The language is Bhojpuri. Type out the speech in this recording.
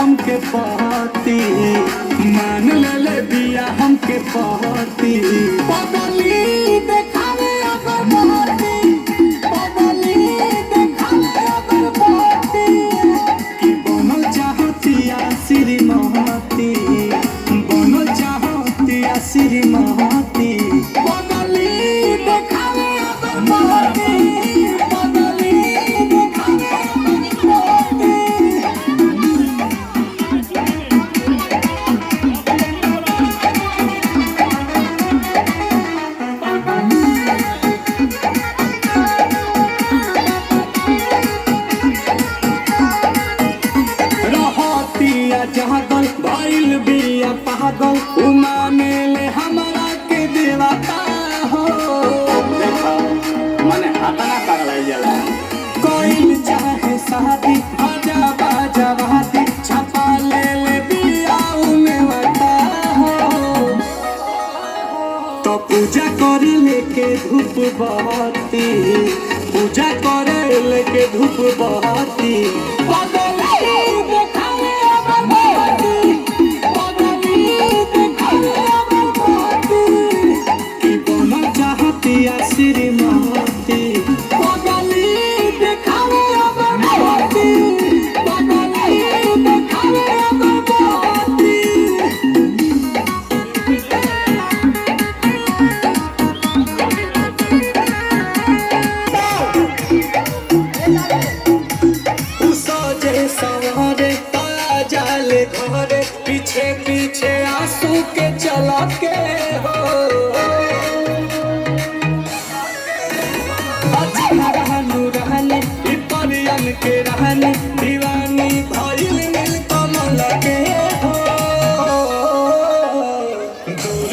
हमके पहती, मान ले बिया हमके पहती। पगली देखावे अगर बहती, पगली देखावे अगर बहती, कि बनल चाहतिया श्रीमती, बनल चाहतिया श्रीमती। पगली देखावे अगर बहती, पगली देखावे अगर बहती। जहागल भइल बिया पागल, उमाने ले हमरा के देवता हो। देखो मने हाथना पगलाई जाला, कोई चाहे शादी बाजा बाजा वादी, छपा ले बिया उमे वता हो। तो पूजा करे लेके धूप बहती, पूजा करे लेके धूप बहती। श्रीमती पगली देखावे अगर बहती, पगली देखावे अगर बहती। सजे सवारे तारा जाले घरे, पीछे पीछे आंसू के चला के हो।